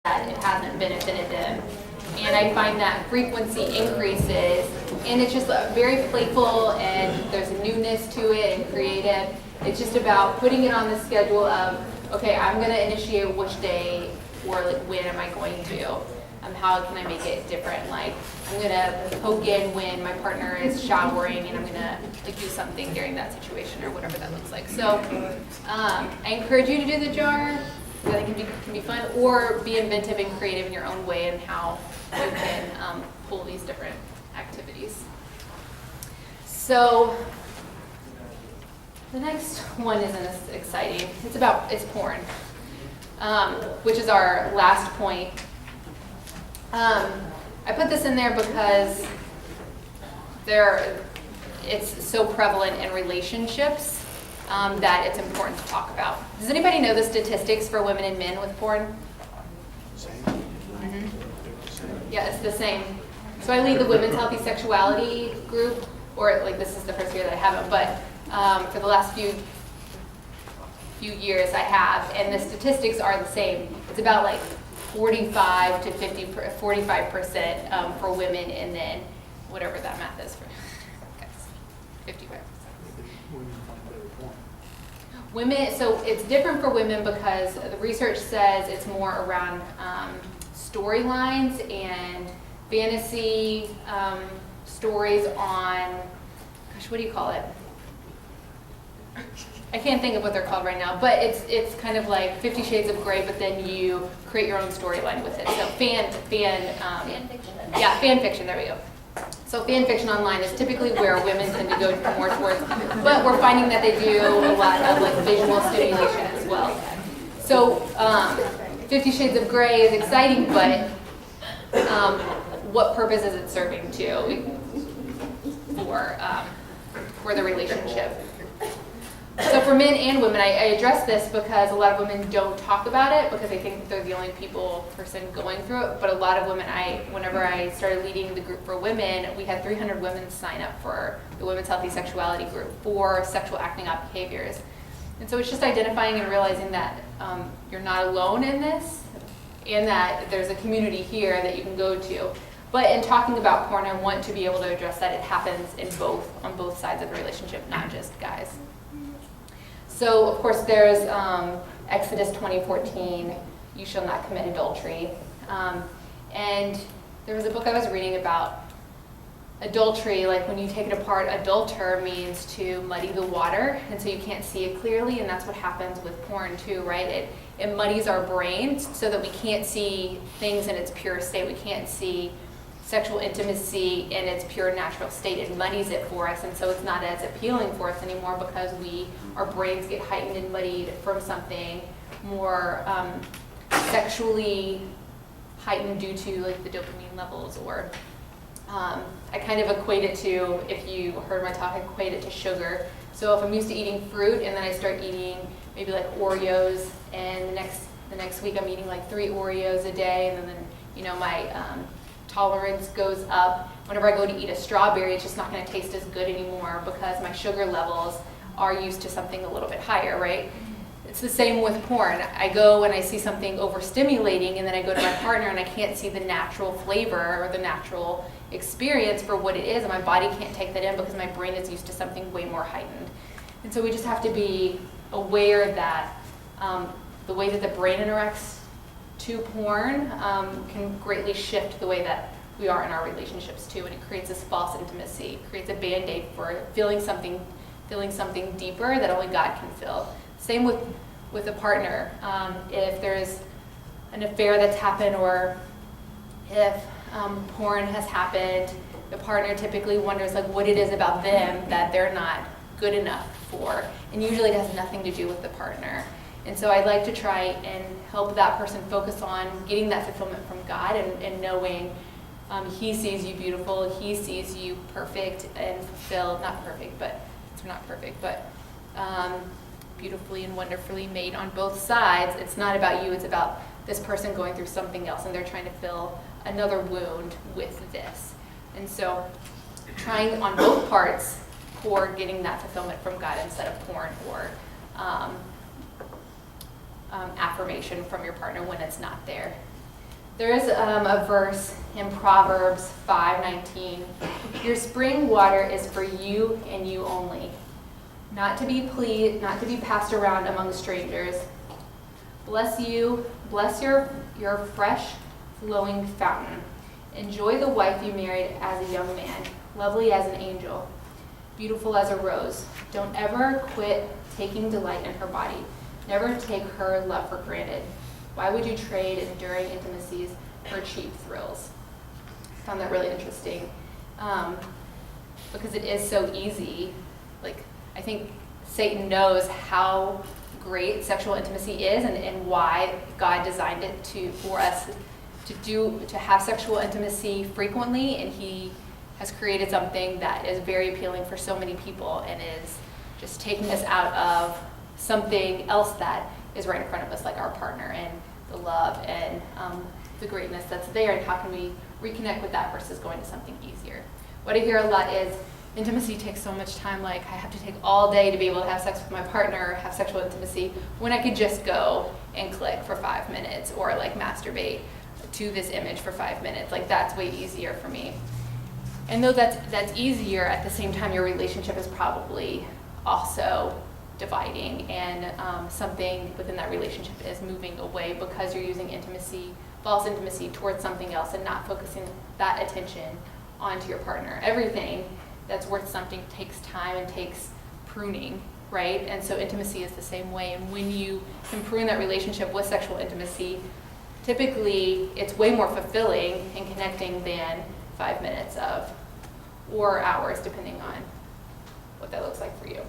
that it hasn't benefited them. And I find that frequency increases, and it's just very playful, and there's a newness to it and creative. It's just about putting it on the schedule of, okay, I'm going to initiate which day or like when am I going to. How can I make it different? Like, I'm going to poke in when my partner is showering, and I'm going to like do something during that situation or whatever that looks like. So I encourage you to do the jar. I think it can be fun, or be inventive and creative in your own way in how you can pull these different activities. So the next one isn't as exciting. It's porn, which is our last point. I put this in there because it's so prevalent in relationships that it's important to talk about. Does anybody know the statistics for women and men with porn? Same. Mm-hmm. Yeah, it's the same. So I lead the Women's Healthy Sexuality group, or like this is the first year that I haven't, but for the last few years I have, and the statistics are the same. It's about like 45 to 45% for women, and then whatever that math is for guys, 55%. Women, so it's different for women because the research says it's more around storylines and fantasy stories on, gosh, what do you call it? I can't think of what they're called right now, but it's kind of like 50 Shades of Grey, but then you create your own storyline with it. So fan fiction. Yeah, fan fiction. There we go. So fan fiction online is typically where women tend to go more towards, but we're finding that they do a lot of like visual stimulation as well. So 50 Shades of Grey is exciting, but what purpose is it serving for the relationship? So for men and women, I address this because a lot of women don't talk about it because they think that they're the only person going through it. But a lot of women, whenever I started leading the group for women, we had 300 women sign up for the Women's Healthy Sexuality group for sexual acting out behaviors. And so it's just identifying and realizing that you're not alone in this, and that there's a community here that you can go to. But in talking about porn, I want to be able to address that it happens on both sides of the relationship, not just guys. So, of course, there's Exodus 20:14, you shall not commit adultery. And there was a book I was reading about adultery, like when you take it apart, adulter means to muddy the water, and so you can't see it clearly, and that's what happens with porn too, right? It muddies our brains so that we can't see things in its pure state. We can't see sexual intimacy in its pure natural state. It muddies it for us, and so it's not as appealing for us anymore because our brains get heightened and muddied from something more sexually heightened due to like the dopamine levels, or I kind of equate it to, if you heard my talk, I equate it to sugar. So if I'm used to eating fruit and then I start eating maybe like Oreos, and the next week I'm eating like 3 Oreos a day, and then my tolerance goes up. Whenever I go to eat a strawberry, it's just not going to taste as good anymore because my sugar levels are used to something a little bit higher, right? It's the same with porn. I go and I see something overstimulating, and then I go to my partner and I can't see the natural flavor or the natural experience for what it is, and my body can't take that in because my brain is used to something way more heightened. And so we just have to be aware that the way that the brain interacts to porn can greatly shift the way that we are in our relationships too, and it creates this false intimacy, creates a band-aid for feeling something deeper that only God can fill. Same with a partner. If there's an affair that's happened, or if porn has happened, the partner typically wonders like what it is about them that they're not good enough for, and usually it has nothing to do with the partner. And so I'd like to try and help that person focus on getting that fulfillment from God, and knowing He sees you beautiful, He sees you perfect and fulfilled, not perfect, but it's not perfect, but beautifully and wonderfully made on both sides. It's not about you, it's about this person going through something else, and they're trying to fill another wound with this. And so trying on both parts for getting that fulfillment from God instead of porn or affirmation from your partner when it's not there. There is a verse in Proverbs 5:19. Your spring water is for you and you only, not to be passed around among strangers. Bless your fresh flowing fountain. Enjoy the wife you married as a young man, lovely as an angel, beautiful as a rose. Don't ever quit taking delight in her body. Never take her love for granted. Why would you trade enduring intimacies for cheap thrills? I found that really interesting because it is so easy. Like, I think Satan knows how great sexual intimacy is and why God designed it for us to have sexual intimacy frequently, and he has created something that is very appealing for so many people and is just taking us out of something else that is right in front of us, like our partner and the love and the greatness that's there, and how can we reconnect with that versus going to something easier. What I hear a lot is intimacy takes so much time, like I have to take all day to be able to have sex with my partner, have sexual intimacy, when I could just go and click for 5 minutes or like masturbate to this image for 5 minutes. Like, that's way easier for me. And though that's easier, at the same time your relationship is probably also dividing, and something within that relationship is moving away because you're using intimacy, false intimacy, towards something else and not focusing that attention onto your partner. Everything that's worth something takes time and takes pruning, right? And so intimacy is the same way. And when you can prune that relationship with sexual intimacy, typically it's way more fulfilling and connecting than 5 minutes of, or hours, depending on what that looks like for you.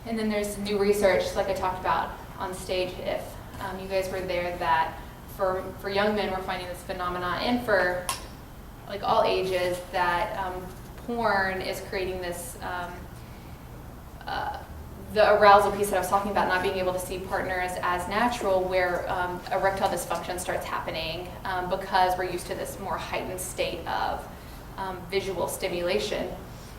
And then there's new research, like I talked about on stage, if you guys were there, that for young men we're finding this phenomenon, and for like all ages, that porn is creating this the arousal piece that I was talking about, not being able to see partners as natural, where erectile dysfunction starts happening because we're used to this more heightened state of visual stimulation.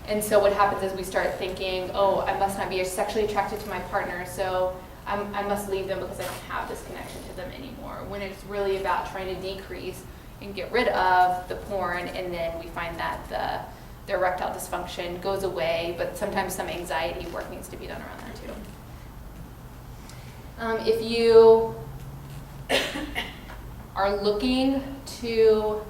And so what happens is we start thinking, oh, I must not be sexually attracted to my partner, so I must leave them because I don't have this connection to them anymore. When it's really about trying to decrease and get rid of the porn, and then we find that the erectile dysfunction goes away, but sometimes some anxiety work needs to be done around that too. If you are looking to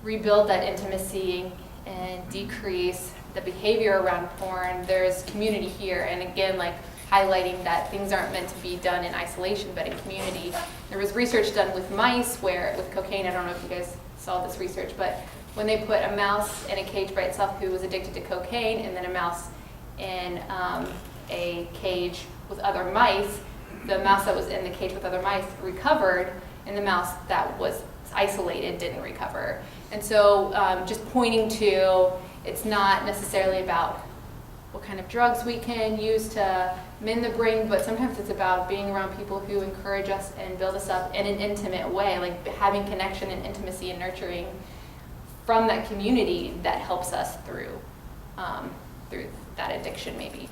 rebuild that intimacy and decrease the behavior around porn, there's community here, and again, like highlighting that things aren't meant to be done in isolation but in community. There was research done with mice with cocaine. I don't know if you guys saw this research, but when they put a mouse in a cage by itself who was addicted to cocaine, and then a mouse in a cage with other mice, the mouse that was in the cage with other mice recovered, and the mouse that was isolated didn't recover. And so just pointing to, it's not necessarily about what kind of drugs we can use to mend the brain, but sometimes it's about being around people who encourage us and build us up in an intimate way, like having connection and intimacy and nurturing from that community that helps us through that addiction maybe.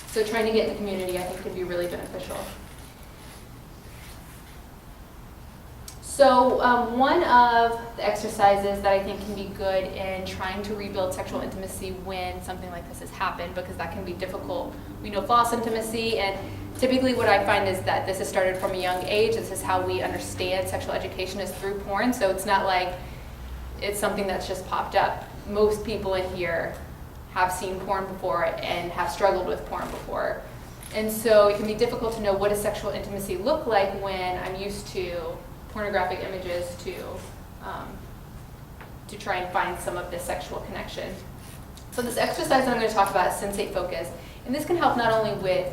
So trying to get in the community, I think, could be really beneficial. So one of the exercises that I think can be good in trying to rebuild sexual intimacy when something like this has happened, because that can be difficult. We know false intimacy, and typically what I find is that this has started from a young age. This is how we understand sexual education, is through porn. So it's not like it's something that's just popped up. Most people in here have seen porn before and have struggled with porn before. And so it can be difficult to know what does sexual intimacy look like when I'm used to pornographic images to try and find some of this sexual connection. So this exercise that I'm going to talk about is sensate focus. And this can help not only with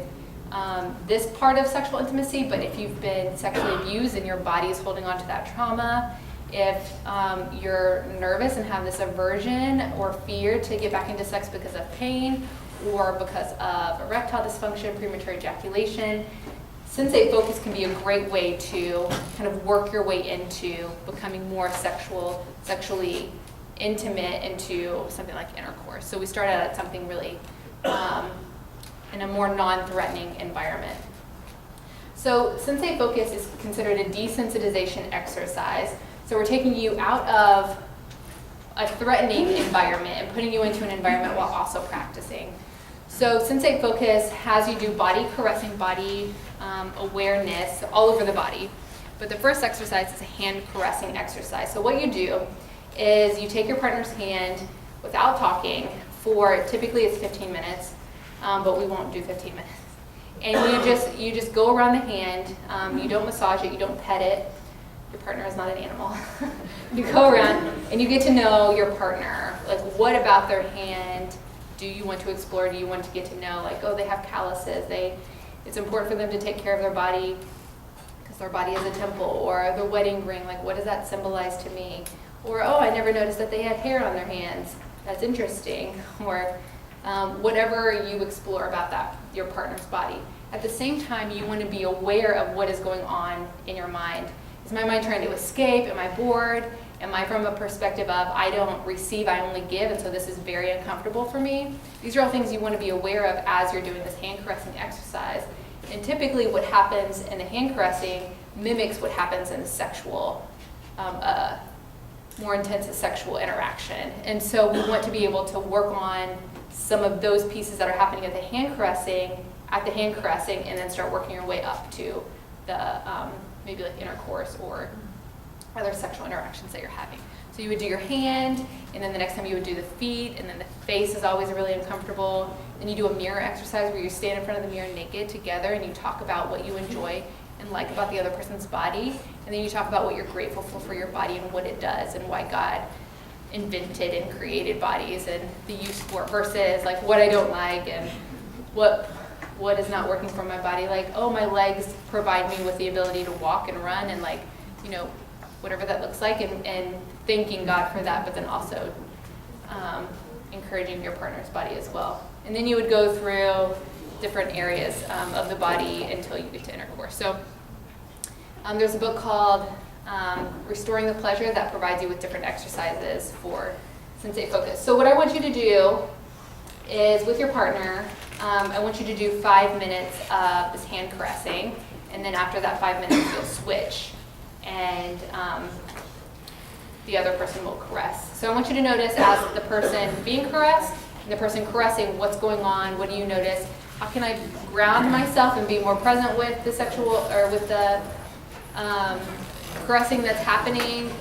this part of sexual intimacy, but if you've been sexually abused and your body is holding on to that trauma, if you're nervous and have this aversion or fear to get back into sex because of pain or because of erectile dysfunction, premature ejaculation, sensate focus can be a great way to kind of work your way into becoming more sexually intimate into something like intercourse. So we start out at something really in a more non-threatening environment. So Sensei Focus is considered a desensitization exercise. So we're taking you out of a threatening environment and putting you into an environment while also practicing. So Sensei Focus has you do body caressing, body awareness all over the body. But the first exercise is a hand caressing exercise. So what you do is you take your partner's hand without talking for, typically it's 15 minutes, but we won't do 15 minutes. And you just go around the hand, you don't massage it, you don't pet it. Your partner is not an animal. You go around and you get to know your partner. Like, what about their hand do you want to explore? Do you want to get to know, like, oh, they have calluses. It's important for them to take care of their body because their body is a temple. Or their wedding ring, like, what does that symbolize to me? Or, oh, I never noticed that they had hair on their hands. That's interesting. Or whatever you explore about that, your partner's body. At the same time, you want to be aware of what is going on in your mind. Is my mind trying to escape? Am I bored? Am I from a perspective of I don't receive, I only give, and so this is very uncomfortable for me? These are all things you want to be aware of as you're doing this hand caressing exercise. And typically what happens in the hand caressing mimics what happens in the sexual, more intense sexual interaction. And so we want to be able to work on some of those pieces that are happening at the hand caressing, and then start working your way up to the maybe like intercourse or other sexual interactions that you're having. So you would do your hand, and then the next time you would do the feet, and then the face is always really uncomfortable. Then you do a mirror exercise where you stand in front of the mirror naked together and you talk about what you enjoy and like about the other person's body. And then you talk about what you're grateful for your body and what it does and why God invented and created bodies and the use for it versus like what I don't like and what is not working for my body. Like, oh, my legs provide me with the ability to walk and run and like, you know, whatever that looks like, and thanking God for that, but then also encouraging your partner's body as well. And then you would go through different areas of the body until you get to intercourse. So there's a book called Restoring the Pleasure that provides you with different exercises for Sensei Focus. So what I want you to do is with your partner, I want you to do 5 minutes of this hand caressing, and then after that 5 minutes you'll switch. And the other person will caress. So I want you to notice as the person being caressed and the person caressing, what's going on, what do you notice? How can I ground myself and be more present with the sexual, or with the caressing that's happening?